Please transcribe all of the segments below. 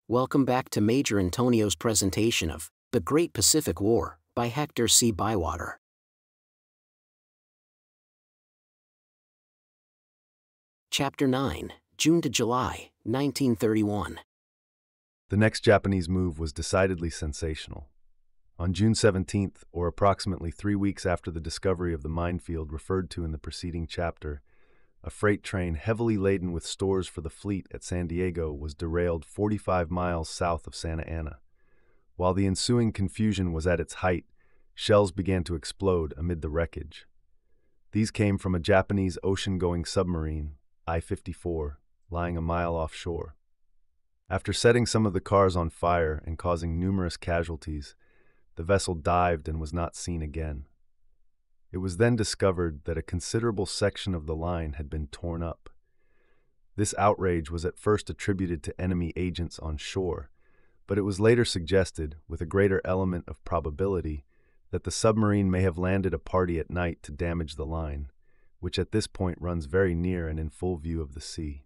Welcome back to Major Intonio's presentation of The Great Pacific War by Hector C. Bywater. Chapter 9, June to July, 1931. The next Japanese move was decidedly sensational. On June 17th, or approximately 3 weeks after the discovery of the minefield referred to in the preceding chapter, a freight train heavily laden with stores for the fleet at San Diego was derailed 45 miles south of Santa Ana. While the ensuing confusion was at its height, shells began to explode amid the wreckage. These came from a Japanese ocean-going submarine, I-54, lying a mile offshore. After setting some of the cars on fire and causing numerous casualties, the vessel dived and was not seen again. It was then discovered that a considerable section of the line had been torn up. This outrage was at first attributed to enemy agents on shore, but it was later suggested, with a greater element of probability, that the submarine may have landed a party at night to damage the line, which at this point runs very near and in full view of the sea.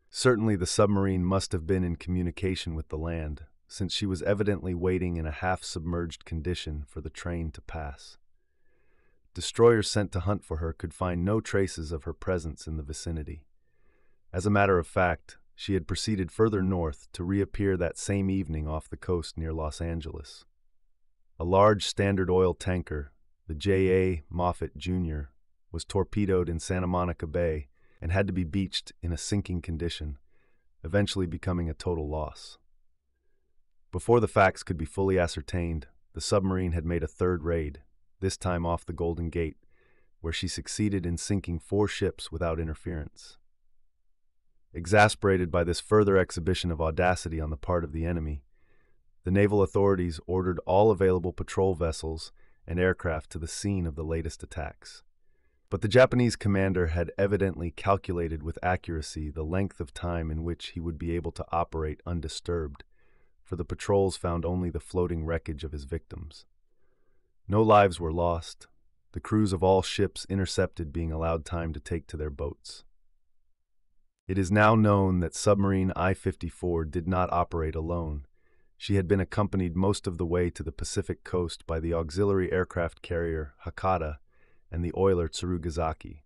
Certainly the submarine must have been in communication with the land, since she was evidently waiting in a half-submerged condition for the train to pass. Destroyers sent to hunt for her could find no traces of her presence in the vicinity. As a matter of fact, she had proceeded further north to reappear that same evening off the coast near Los Angeles. A large Standard Oil tanker, the J.A. Moffett Jr., was torpedoed in Santa Monica Bay and had to be beached in a sinking condition, eventually becoming a total loss. Before the facts could be fully ascertained, the submarine had made a third raid, this time off the Golden Gate, where she succeeded in sinking 4 ships without interference. Exasperated by this further exhibition of audacity on the part of the enemy, the naval authorities ordered all available patrol vessels and aircraft to the scene of the latest attacks. But the Japanese commander had evidently calculated with accuracy the length of time in which he would be able to operate undisturbed, for the patrols found only the floating wreckage of his victims. No lives were lost, the crews of all ships intercepted being allowed time to take to their boats. It is now known that submarine I-54 did not operate alone. She had been accompanied most of the way to the Pacific coast by the auxiliary aircraft carrier Hakata and the oiler Tsurugazaki.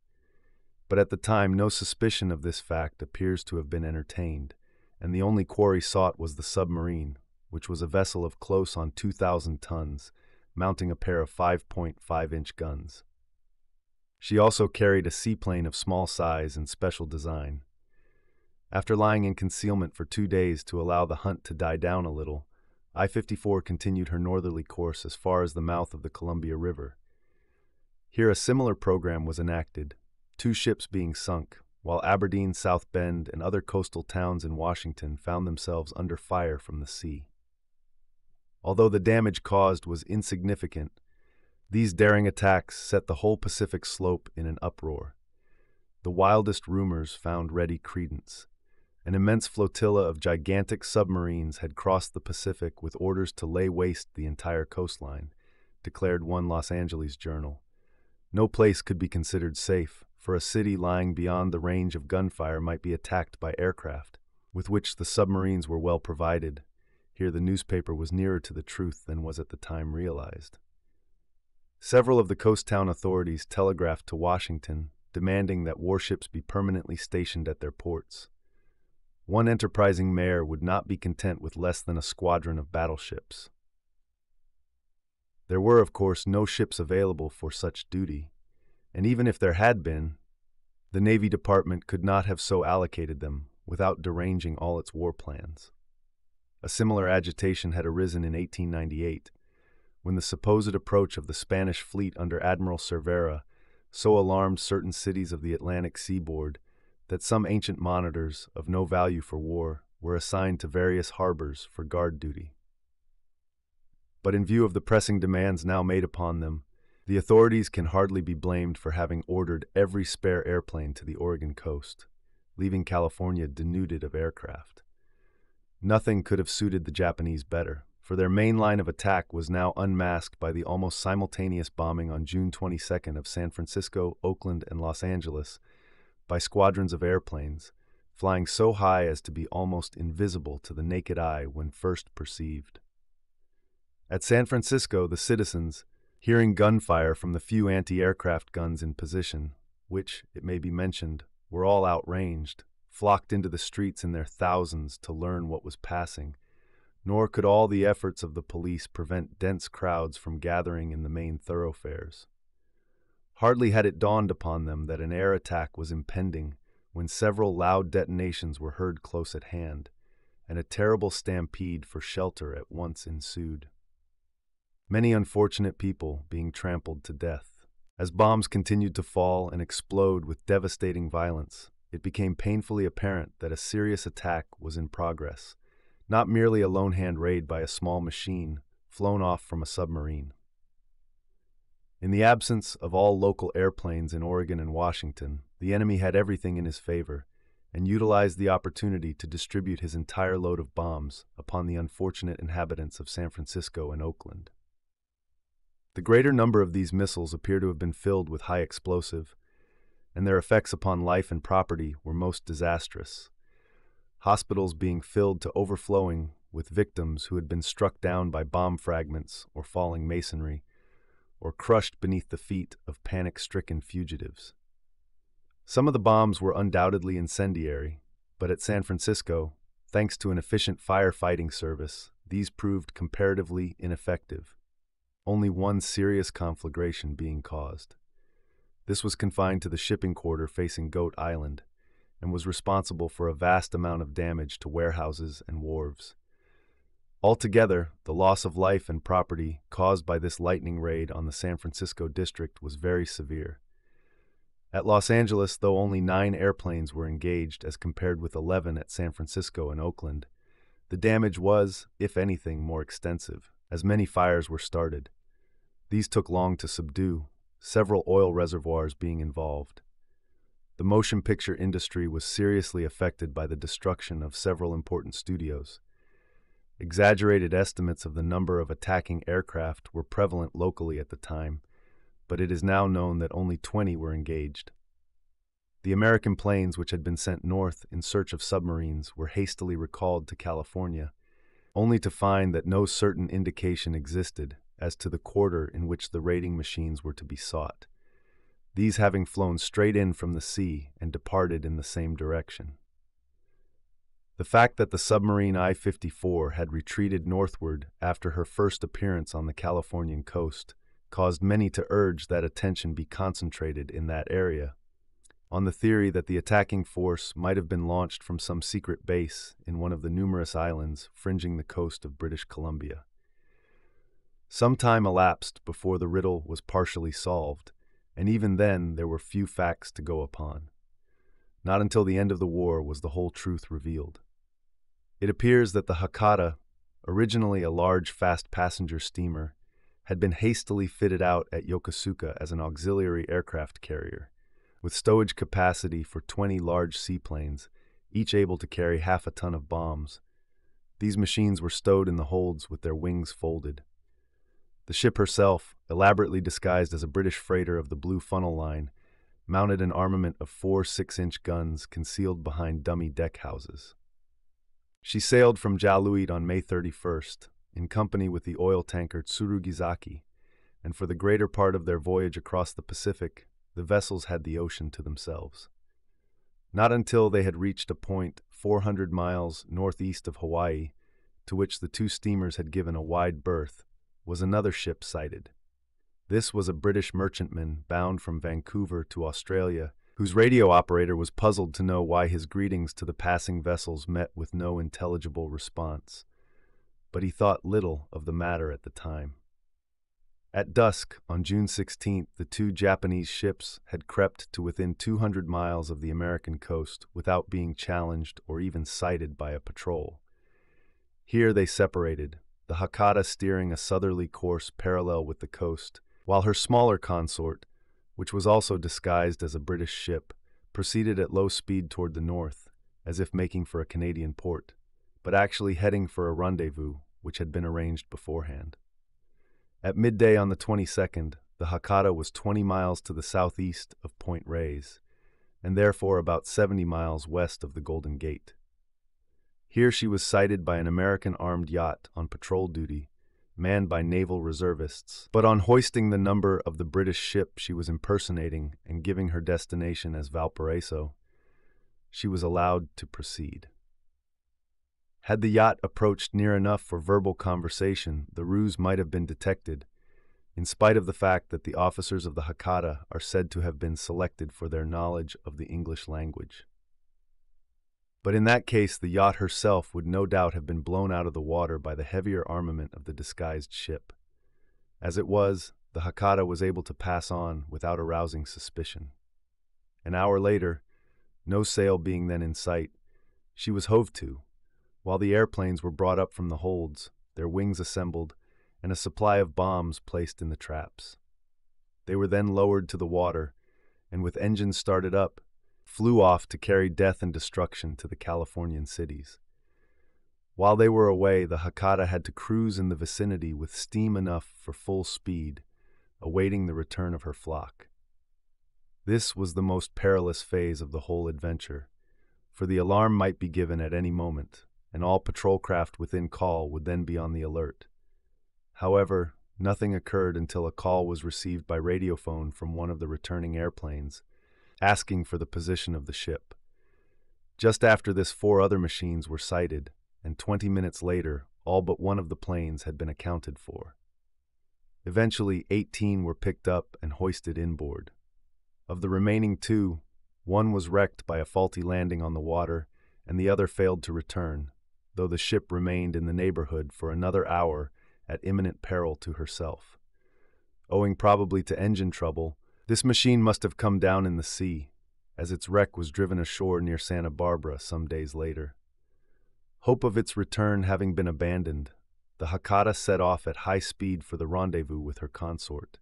But at the time, no suspicion of this fact appears to have been entertained, and the only quarry sought was the submarine, which was a vessel of close on 2,000 tons, mounting a pair of 5.5-inch guns. She also carried a seaplane of small size and special design. After lying in concealment for 2 days to allow the hunt to die down a little, I-54 continued her northerly course as far as the mouth of the Columbia River. Here a similar program was enacted, 2 ships being sunk, while Aberdeen, South Bend, and other coastal towns in Washington found themselves under fire from the sea. Although the damage caused was insignificant, these daring attacks set the whole Pacific slope in an uproar. The wildest rumors found ready credence. An immense flotilla of gigantic submarines had crossed the Pacific with orders to lay waste the entire coastline, declared one Los Angeles journal. No place could be considered safe, for a city lying beyond the range of gunfire might be attacked by aircraft, with which the submarines were well provided. Here the newspaper was nearer to the truth than was at the time realized. Several of the coast town authorities telegraphed to Washington, demanding that warships be permanently stationed at their ports. One enterprising mayor would not be content with less than a squadron of battleships. There were, of course, no ships available for such duty, and even if there had been, the Navy Department could not have so allocated them without deranging all its war plans. A similar agitation had arisen in 1898, when the supposed approach of the Spanish fleet under Admiral Cervera so alarmed certain cities of the Atlantic seaboard that some ancient monitors, of no value for war, were assigned to various harbors for guard duty. But in view of the pressing demands now made upon them, the authorities can hardly be blamed for having ordered every spare airplane to the Oregon coast, leaving California denuded of aircraft. Nothing could have suited the Japanese better, for their main line of attack was now unmasked by the almost simultaneous bombing on June 22nd of San Francisco, Oakland, and Los Angeles by squadrons of airplanes, flying so high as to be almost invisible to the naked eye when first perceived. At San Francisco, the citizens, hearing gunfire from the few anti-aircraft guns in position, which, it may be mentioned, were all outranged, flocked into the streets in their thousands to learn what was passing, nor could all the efforts of the police prevent dense crowds from gathering in the main thoroughfares. Hardly had it dawned upon them that an air attack was impending when several loud detonations were heard close at hand, and a terrible stampede for shelter at once ensued. Many unfortunate people being trampled to death. As bombs continued to fall and explode with devastating violence, it became painfully apparent that a serious attack was in progress, not merely a lone-hand raid by a small machine flown off from a submarine. In the absence of all local airplanes in Oregon and Washington, the enemy had everything in his favor and utilized the opportunity to distribute his entire load of bombs upon the unfortunate inhabitants of San Francisco and Oakland. The greater number of these missiles appear to have been filled with high explosive, and their effects upon life and property were most disastrous. Hospitals being filled to overflowing with victims who had been struck down by bomb fragments or falling masonry, or crushed beneath the feet of panic-stricken fugitives. Some of the bombs were undoubtedly incendiary, but at San Francisco, thanks to an efficient firefighting service, these proved comparatively ineffective, only one serious conflagration being caused. This was confined to the shipping quarter facing Goat Island, and was responsible for a vast amount of damage to warehouses and wharves. Altogether, the loss of life and property caused by this lightning raid on the San Francisco district was very severe. At Los Angeles, though only 9 airplanes were engaged as compared with 11 at San Francisco and Oakland, the damage was, if anything, more extensive, as many fires were started. These took long to subdue, several oil reservoirs being involved. The motion picture industry was seriously affected by the destruction of several important studios. Exaggerated estimates of the number of attacking aircraft were prevalent locally at the time, but it is now known that only 20 were engaged. The American planes which had been sent north in search of submarines were hastily recalled to California, only to find that no certain indication existed as to the quarter in which the raiding machines were to be sought, these having flown straight in from the sea and departed in the same direction. The fact that the submarine I-54 had retreated northward after her first appearance on the Californian coast caused many to urge that attention be concentrated in that area, on the theory that the attacking force might have been launched from some secret base in one of the numerous islands fringing the coast of British Columbia. Some time elapsed before the riddle was partially solved, and even then there were few facts to go upon. Not until the end of the war was the whole truth revealed. It appears that the Hakata, originally a large fast passenger steamer, had been hastily fitted out at Yokosuka as an auxiliary aircraft carrier, with stowage capacity for 20 large seaplanes, each able to carry half a ton of bombs. These machines were stowed in the holds with their wings folded. The ship herself, elaborately disguised as a British freighter of the Blue Funnel Line, mounted an armament of 4 6-inch guns concealed behind dummy deck houses. She sailed from Jaluit on May 31st, in company with the oil tanker Tsurugizaki, and for the greater part of their voyage across the Pacific, the vessels had the ocean to themselves. Not until they had reached a point 400 miles northeast of Hawaii, to which the 2 steamers had given a wide berth, was another ship sighted. This was a British merchantman bound from Vancouver to Australia, whose radio operator was puzzled to know why his greetings to the passing vessels met with no intelligible response. But he thought little of the matter at the time. At dusk, on June 16th, the 2 Japanese ships had crept to within 200 miles of the American coast without being challenged or even sighted by a patrol. Here they separated, the Hakata steering a southerly course parallel with the coast, while her smaller consort, which was also disguised as a British ship, proceeded at low speed toward the north, as if making for a Canadian port, but actually heading for a rendezvous which had been arranged beforehand. At midday on the 22nd, the Hakata was 20 miles to the southeast of Point Reyes, and therefore about 70 miles west of the Golden Gate. Here she was sighted by an American armed yacht on patrol duty, manned by naval reservists, but on hoisting the number of the British ship she was impersonating and giving her destination as Valparaiso, she was allowed to proceed. Had the yacht approached near enough for verbal conversation, the ruse might have been detected, in spite of the fact that the officers of the Hakata are said to have been selected for their knowledge of the English language. But in that case, the yacht herself would no doubt have been blown out of the water by the heavier armament of the disguised ship. As it was, the Hakata was able to pass on without arousing suspicion. An hour later, no sail being then in sight, she was hove to, while the airplanes were brought up from the holds, their wings assembled, and a supply of bombs placed in the traps. They were then lowered to the water, and with engines started up, flew off to carry death and destruction to the Californian cities. While they were away, the Hakata had to cruise in the vicinity with steam enough for full speed, awaiting the return of her flock. This was the most perilous phase of the whole adventure, for the alarm might be given at any moment, and all patrol craft within call would then be on the alert. However, nothing occurred until a call was received by radiophone from one of the returning airplanes, asking for the position of the ship. Just after this, 4 other machines were sighted, and 20 minutes later, all but one of the planes had been accounted for. Eventually, 18 were picked up and hoisted inboard. Of the remaining 2, one was wrecked by a faulty landing on the water, and the other failed to return, though the ship remained in the neighborhood for another hour at imminent peril to herself. Owing probably to engine trouble, this machine must have come down in the sea, as its wreck was driven ashore near Santa Barbara some days later. Hope of its return having been abandoned, the Hakata set off at high speed for the rendezvous with her consort.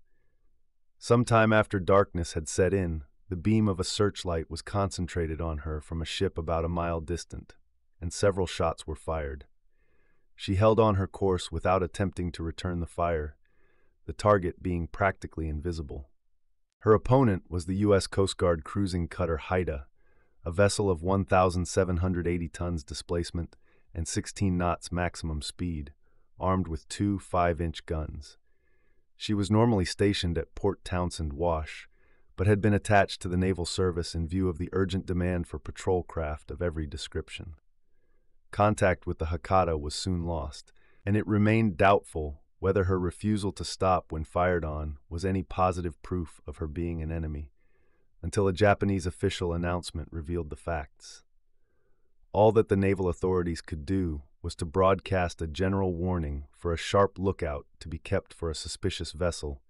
Some time after darkness had set in, the beam of a searchlight was concentrated on her from a ship about a mile distant, and several shots were fired. She held on her course without attempting to return the fire, the target being practically invisible. Her opponent was the U.S. Coast Guard cruising cutter Haida, a vessel of 1,780 tons displacement and 16 knots maximum speed, armed with 2 5-inch guns. She was normally stationed at Port Townsend Wash, but had been attached to the naval service in view of the urgent demand for patrol craft of every description. Contact with the Hakata was soon lost, and it remained doubtful whether her refusal to stop when fired on was any positive proof of her being an enemy, until a Japanese official announcement revealed the facts. All that the naval authorities could do was to broadcast a general warning for a sharp lookout to be kept for a suspicious vessel,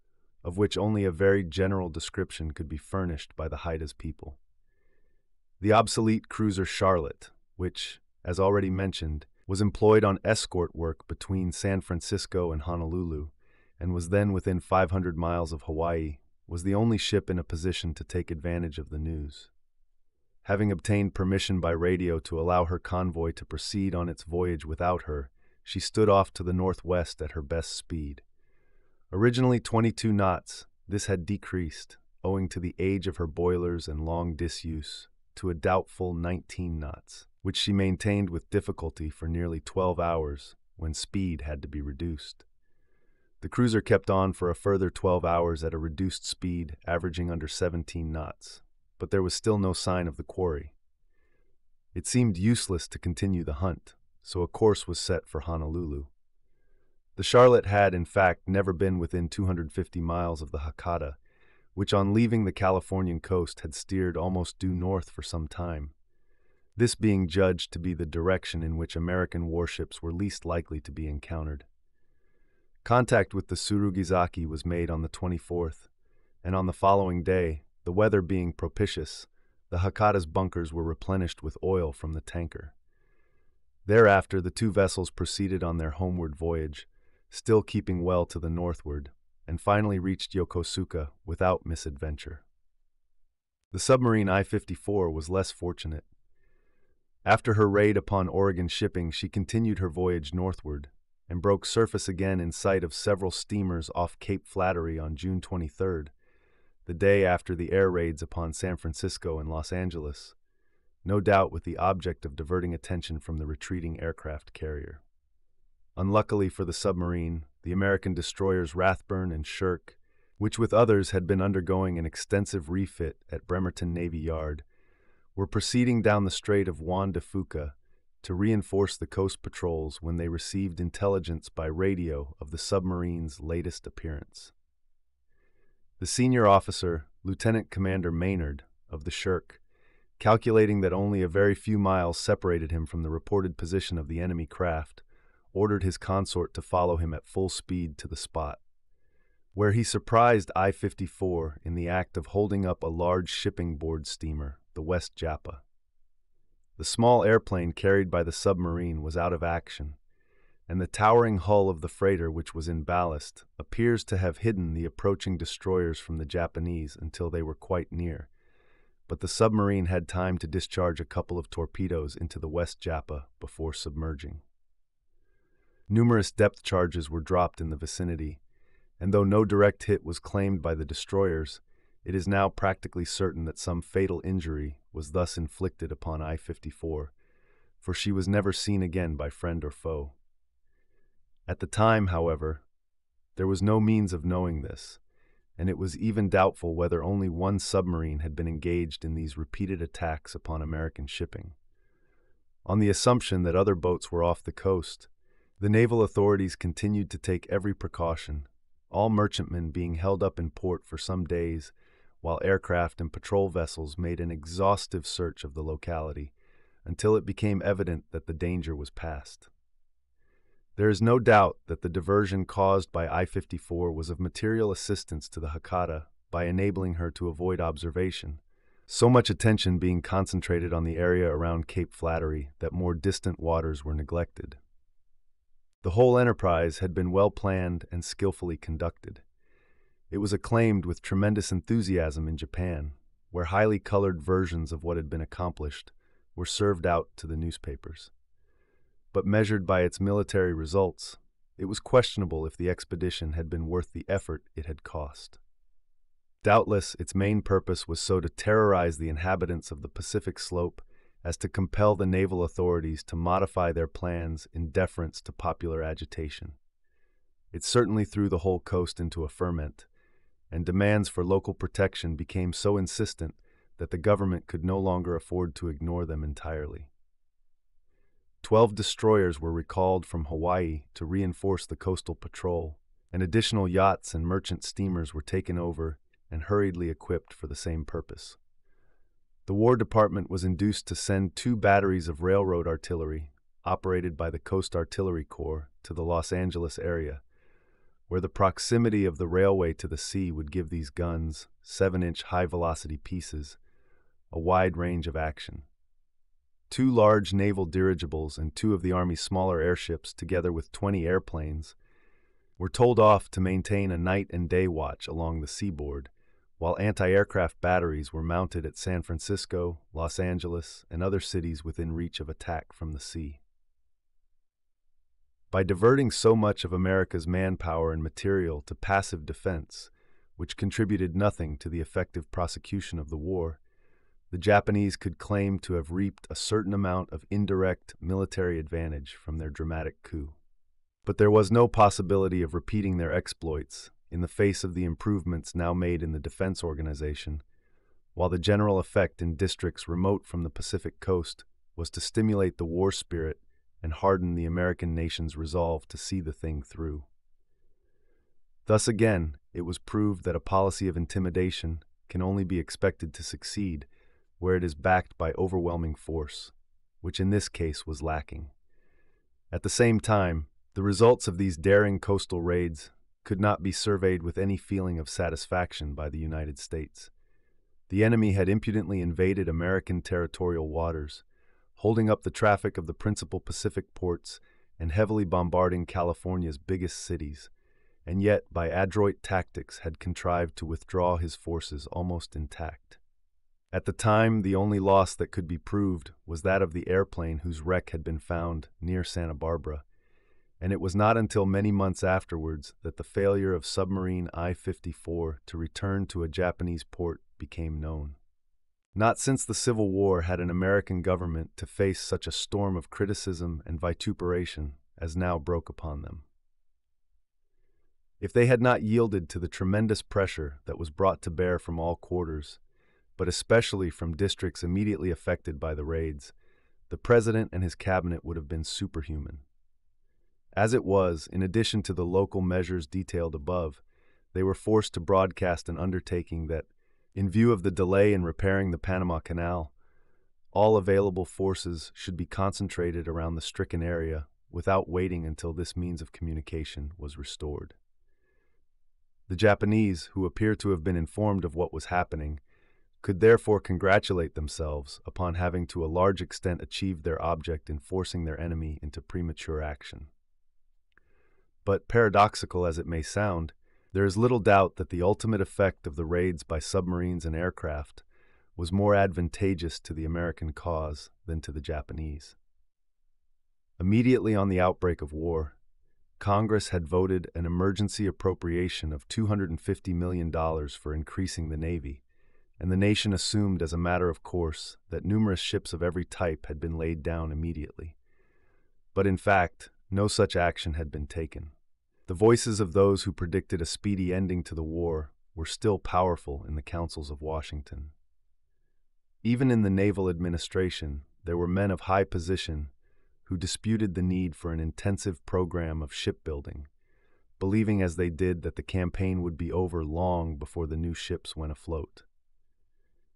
of which only a very general description could be furnished by the Haida's people. The obsolete cruiser Charlotte, which, as already mentioned, was employed on escort work between San Francisco and Honolulu, and was then within 500 miles of Hawaii, was the only ship in a position to take advantage of the news. Having obtained permission by radio to allow her convoy to proceed on its voyage without her, she stood off to the northwest at her best speed. Originally 22 knots, this had decreased, owing to the age of her boilers and long disuse, to a doubtful 19 knots, which she maintained with difficulty for nearly 12 hours, when speed had to be reduced. The cruiser kept on for a further 12 hours at a reduced speed, averaging under 17 knots, but there was still no sign of the quarry. It seemed useless to continue the hunt, so a course was set for Honolulu. The Charlotte had, in fact, never been within 250 miles of the Hakata, which on leaving the Californian coast had steered almost due north for some time, this being judged to be the direction in which American warships were least likely to be encountered. Contact with the Tsurugizaki was made on the 24th, and on the following day, the weather being propitious, the Hakata's bunkers were replenished with oil from the tanker. Thereafter, the 2 vessels proceeded on their homeward voyage, still keeping well to the northward, and finally reached Yokosuka without misadventure. The submarine I-54 was less fortunate. After her raid upon Oregon shipping, she continued her voyage northward, and broke surface again in sight of several steamers off Cape Flattery on June 23rd, the day after the air raids upon San Francisco and Los Angeles, no doubt with the object of diverting attention from the retreating aircraft carrier. Unluckily for the submarine, the American destroyers Rathburn and Shirk, which with others had been undergoing an extensive refit at Bremerton Navy Yard, were proceeding down the Strait of Juan de Fuca to reinforce the coast patrols when they received intelligence by radio of the submarine's latest appearance. The senior officer, Lieutenant Commander Maynard, of the Shirk, calculating that only a very few miles separated him from the reported position of the enemy craft, ordered his consort to follow him at full speed to the spot, where he surprised I-54 in the act of holding up a large shipping board steamer, the West Japa. The small airplane carried by the submarine was out of action, and the towering hull of the freighter, which was in ballast, appears to have hidden the approaching destroyers from the Japanese until they were quite near. But the submarine had time to discharge a couple of torpedoes into the West Japa before submerging. Numerous depth charges were dropped in the vicinity, and though no direct hit was claimed by the destroyers, it is now practically certain that some fatal injury was thus inflicted upon I-54, for she was never seen again by friend or foe. At the time, however, there was no means of knowing this, and it was even doubtful whether only one submarine had been engaged in these repeated attacks upon American shipping. On the assumption that other boats were off the coast, the naval authorities continued to take every precaution, all merchantmen being held up in port for some days, while aircraft and patrol vessels made an exhaustive search of the locality, until it became evident that the danger was past. There is no doubt that the diversion caused by I-54 was of material assistance to the Hakata by enabling her to avoid observation, so much attention being concentrated on the area around Cape Flattery that more distant waters were neglected. The whole enterprise had been well planned and skillfully conducted. It was acclaimed with tremendous enthusiasm in Japan, where highly colored versions of what had been accomplished were served out to the newspapers. But measured by its military results, it was questionable if the expedition had been worth the effort it had cost. Doubtless, its main purpose was so to terrorize the inhabitants of the Pacific slope as to compel the naval authorities to modify their plans in deference to popular agitation. It certainly threw the whole coast into a ferment, and demands for local protection became so insistent that the government could no longer afford to ignore them entirely. 12 destroyers were recalled from Hawaii to reinforce the coastal patrol, and additional yachts and merchant steamers were taken over and hurriedly equipped for the same purpose. The War Department was induced to send 2 batteries of railroad artillery, operated by the Coast Artillery Corps, to the Los Angeles area, where the proximity of the railway to the sea would give these guns, 7-inch high-velocity pieces, a wide range of action. 2 large naval dirigibles and 2 of the Army's smaller airships, together with 20 airplanes, were told off to maintain a night and day watch along the seaboard, while anti-aircraft batteries were mounted at San Francisco, Los Angeles, and other cities within reach of attack from the sea. By diverting so much of America's manpower and material to passive defense, which contributed nothing to the effective prosecution of the war, the Japanese could claim to have reaped a certain amount of indirect military advantage from their dramatic coup. But there was no possibility of repeating their exploits in the face of the improvements now made in the defense organization, while the general effect in districts remote from the Pacific coast was to stimulate the war spirit and harden the American nation's resolve to see the thing through. Thus again, it was proved that a policy of intimidation can only be expected to succeed where it is backed by overwhelming force, which in this case was lacking. At the same time, the results of these daring coastal raids could not be surveyed with any feeling of satisfaction by the United States. The enemy had impudently invaded American territorial waters, holding up the traffic of the principal Pacific ports and heavily bombarding California's biggest cities, and yet by adroit tactics had contrived to withdraw his forces almost intact. At the time, the only loss that could be proved was that of the airplane whose wreck had been found near Santa Barbara, and it was not until many months afterwards that the failure of submarine I-54 to return to a Japanese port became known. Not since the Civil War had an American government to face such a storm of criticism and vituperation as now broke upon them. If they had not yielded to the tremendous pressure that was brought to bear from all quarters, but especially from districts immediately affected by the raids, the president and his cabinet would have been superhuman. As it was, in addition to the local measures detailed above, they were forced to broadcast an undertaking that, in view of the delay in repairing the Panama Canal, all available forces should be concentrated around the stricken area without waiting until this means of communication was restored. The Japanese, who appear to have been informed of what was happening, could therefore congratulate themselves upon having to a large extent achieved their object in forcing their enemy into premature action. But paradoxical as it may sound, there is little doubt that the ultimate effect of the raids by submarines and aircraft was more advantageous to the American cause than to the Japanese. Immediately on the outbreak of war, Congress had voted an emergency appropriation of $250 million for increasing the Navy, and the nation assumed as a matter of course that numerous ships of every type had been laid down immediately. But in fact, no such action had been taken. The voices of those who predicted a speedy ending to the war were still powerful in the councils of Washington. Even in the naval administration, there were men of high position who disputed the need for an intensive program of shipbuilding, believing as they did that the campaign would be over long before the new ships went afloat.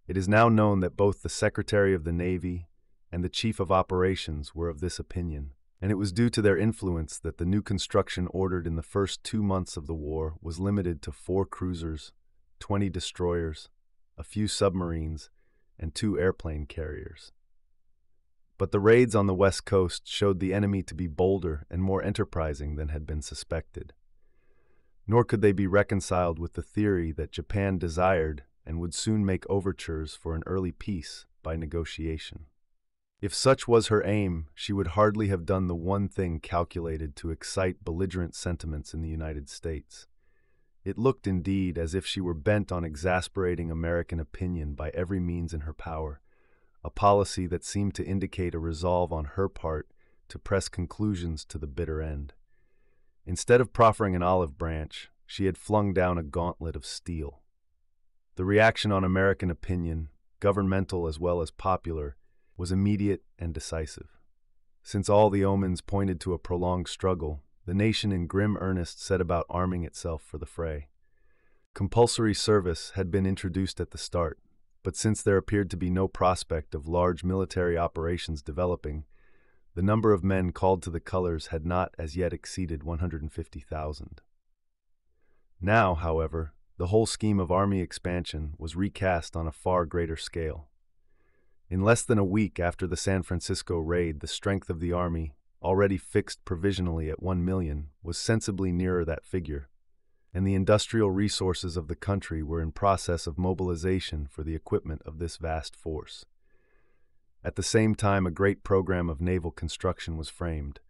It is now known that both the Secretary of the Navy and the Chief of Operations were of this opinion, and it was due to their influence that the new construction ordered in the first 2 months of the war was limited to 4 cruisers, 20 destroyers, a few submarines, and 2 airplane carriers. But the raids on the West Coast showed the enemy to be bolder and more enterprising than had been suspected. Nor could they be reconciled with the theory that Japan desired and would soon make overtures for an early peace by negotiation. If such was her aim, she would hardly have done the one thing calculated to excite belligerent sentiments in the United States. It looked indeed as if she were bent on exasperating American opinion by every means in her power, a policy that seemed to indicate a resolve on her part to press conclusions to the bitter end. Instead of proffering an olive branch, she had flung down a gauntlet of steel. The reaction on American opinion, governmental as well as popular, was immediate and decisive. Since all the omens pointed to a prolonged struggle, the nation in grim earnest set about arming itself for the fray. Compulsory service had been introduced at the start, but since there appeared to be no prospect of large military operations developing, the number of men called to the colors had not as yet exceeded 150,000. Now, however, the whole scheme of army expansion was recast on a far greater scale. In less than a week after the San Francisco raid, the strength of the army, already fixed provisionally at 1 million, was sensibly nearer that figure, and the industrial resources of the country were in process of mobilization for the equipment of this vast force. At the same time, a great program of naval construction was framed,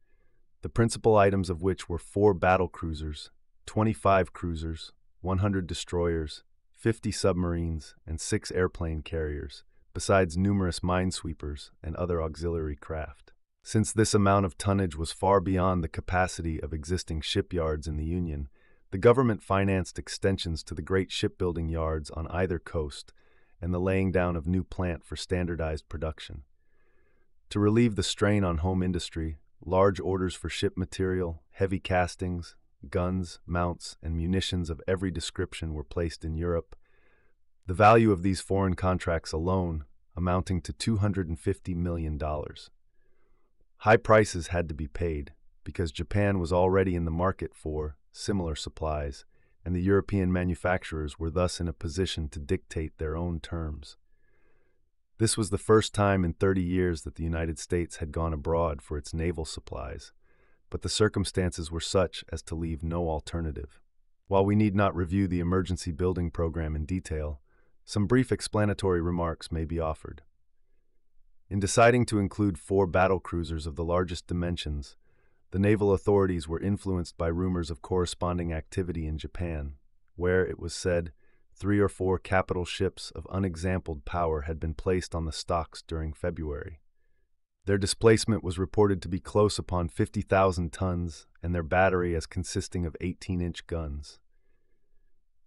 the principal items of which were 4 battle cruisers, 25 cruisers, 100 destroyers, 50 submarines, and 6 airplane carriers, besides numerous minesweepers and other auxiliary craft. Since this amount of tonnage was far beyond the capacity of existing shipyards in the Union, the government financed extensions to the great shipbuilding yards on either coast and the laying down of new plant for standardized production. To relieve the strain on home industry, large orders for ship material, heavy castings, guns, mounts, and munitions of every description were placed in Europe. The value of these foreign contracts alone amounting to $250 million. High prices had to be paid because Japan was already in the market for similar supplies, and the European manufacturers were thus in a position to dictate their own terms. This was the first time in 30 years that the United States had gone abroad for its naval supplies, but the circumstances were such as to leave no alternative. While we need not review the emergency building program in detail, some brief explanatory remarks may be offered. In deciding to include 4 battle cruisers of the largest dimensions, The naval authorities were influenced by rumors of corresponding activity in Japan, where, it was said, 3 or 4 capital ships of unexampled power had been placed on the stocks during February. Their displacement was reported to be close upon 50,000 tons, and their battery as consisting of 18-inch guns.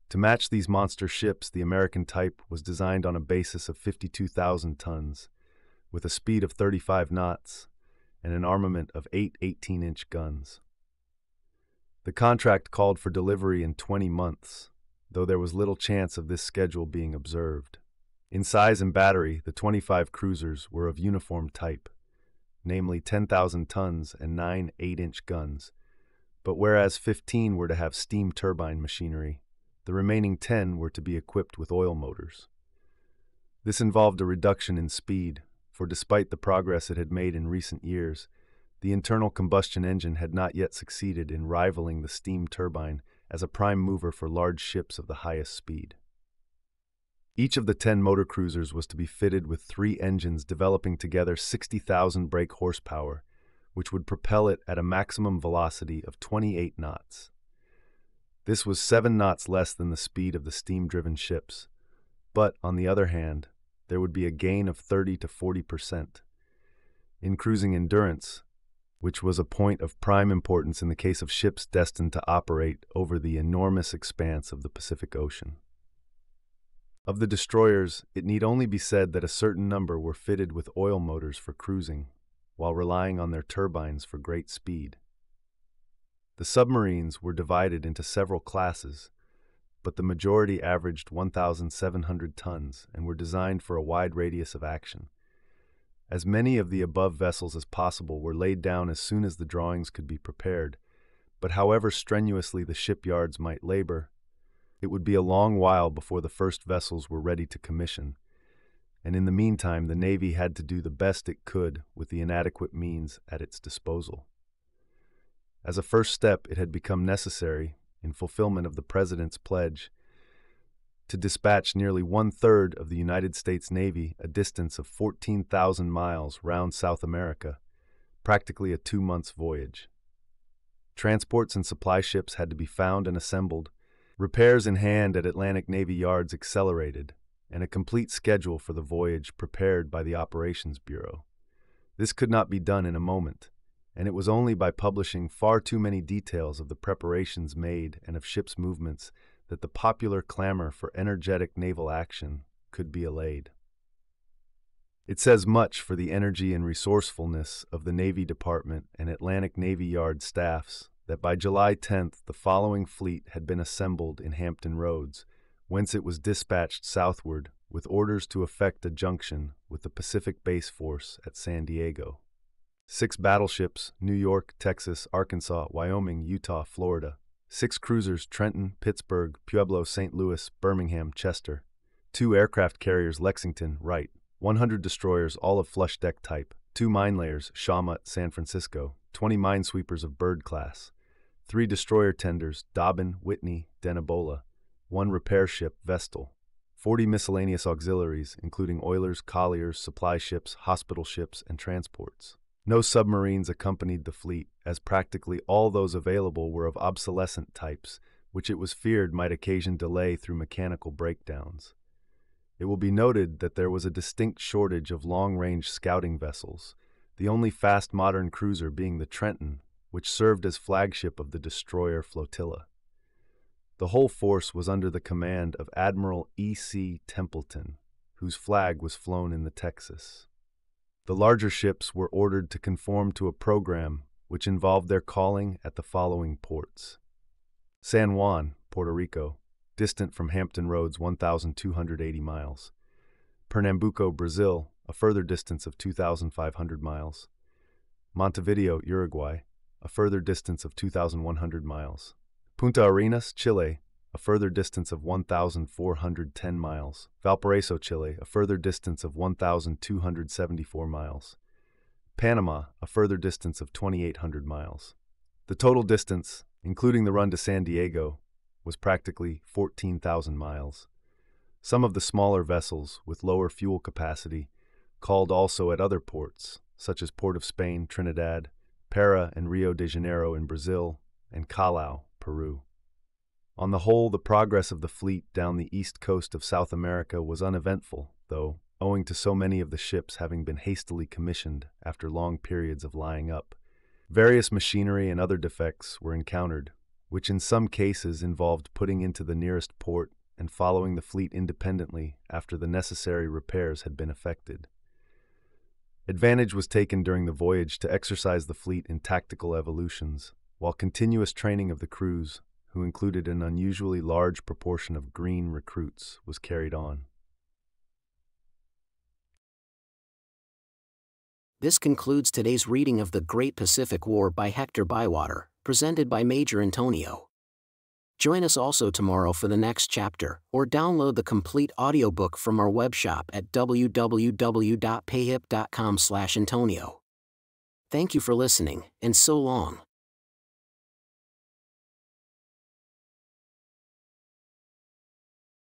To match these monster ships, the American type was designed on a basis of 52,000 tons, with a speed of 35 knots and an armament of 8 18-inch guns. The contract called for delivery in 20 months, though there was little chance of this schedule being observed. In size and battery, the 25 cruisers were of uniform type, namely 10,000 tons and 9 8-inch guns, but whereas 15 were to have steam turbine machinery, the remaining 10 were to be equipped with oil motors. This involved a reduction in speed, for despite the progress it had made in recent years, the internal combustion engine had not yet succeeded in rivaling the steam turbine as a prime mover for large ships of the highest speed. Each of the 10 motor cruisers was to be fitted with 3 engines developing together 60,000 brake horsepower, which would propel it at a maximum velocity of 28 knots. This was 7 knots less than the speed of the steam-driven ships, but, on the other hand, there would be a gain of 30 to 40% in cruising endurance, which was a point of prime importance in the case of ships destined to operate over the enormous expanse of the Pacific Ocean. Of the destroyers, it need only be said that a certain number were fitted with oil motors for cruising, while relying on their turbines for great speed. The submarines were divided into several classes, but the majority averaged 1,700 tons and were designed for a wide radius of action. As many of the above vessels as possible were laid down as soon as the drawings could be prepared, but however strenuously the shipyards might labor, it would be a long while before the first vessels were ready to commission, and in the meantime the Navy had to do the best it could with the inadequate means at its disposal. As a first step, it had become necessary, in fulfillment of the President's pledge, to dispatch nearly 1/3 of the United States Navy a distance of 14,000 miles round South America, practically a 2 months' voyage. Transports and supply ships had to be found and assembled, repairs in hand at Atlantic Navy yards accelerated, and a complete schedule for the voyage prepared by the Operations Bureau. This could not be done in a moment, and it was only by publishing far too many details of the preparations made and of ships' movements that the popular clamor for energetic naval action could be allayed. It says much for the energy and resourcefulness of the Navy Department and Atlantic Navy Yard staffs that by July 10th the following fleet had been assembled in Hampton Roads, whence it was dispatched southward with orders to effect a junction with the Pacific Base Force at San Diego. 6 battleships, New York, Texas, Arkansas, Wyoming, Utah, Florida. 6 cruisers, Trenton, Pittsburgh, Pueblo, St. Louis, Birmingham, Chester. 2 aircraft carriers, Lexington, Wright. 100 destroyers, all of flush deck type. 2 mine layers, Shawmut, San Francisco. 20 minesweepers of Bird class. 3 destroyer tenders, Dobbin, Whitney, Denebola. 1 repair ship, Vestal. 40 miscellaneous auxiliaries, including oilers, colliers, supply ships, hospital ships, and transports. No submarines accompanied the fleet, as practically all those available were of obsolescent types, which it was feared might occasion delay through mechanical breakdowns. It will be noted that there was a distinct shortage of long-range scouting vessels, the only fast modern cruiser being the Trenton, which served as flagship of the destroyer flotilla. The whole force was under the command of Admiral E.C. Templeton, whose flag was flown in the Texas. The larger ships were ordered to conform to a program which involved their calling at the following ports: San Juan, Puerto Rico, distant from Hampton Roads 1,280 miles. Pernambuco, Brazil, a further distance of 2,500 miles. Montevideo, Uruguay, a further distance of 2,100 miles. Punta Arenas, Chile, a further distance of 1,410 miles. Valparaiso, Chile, a further distance of 1,274 miles. Panama, a further distance of 2,800 miles. The total distance, including the run to San Diego, was practically 14,000 miles. Some of the smaller vessels, with lower fuel capacity, called also at other ports, such as Port of Spain, Trinidad, Para and Rio de Janeiro in Brazil, and Callao, Peru. On the whole, the progress of the fleet down the east coast of South America was uneventful, though, owing to so many of the ships having been hastily commissioned after long periods of lying up, various machinery and other defects were encountered, which in some cases involved putting into the nearest port and following the fleet independently after the necessary repairs had been effected. Advantage was taken during the voyage to exercise the fleet in tactical evolutions, while continuous training of the crews, who included an unusually large proportion of green recruits, was carried on. This concludes today's reading of The Great Pacific War by Hector Bywater, presented by Major Intonio. Join us also tomorrow for the next chapter, or download the complete audiobook from our webshop at www.payhip.com/Antonio. Thank you for listening, and so long.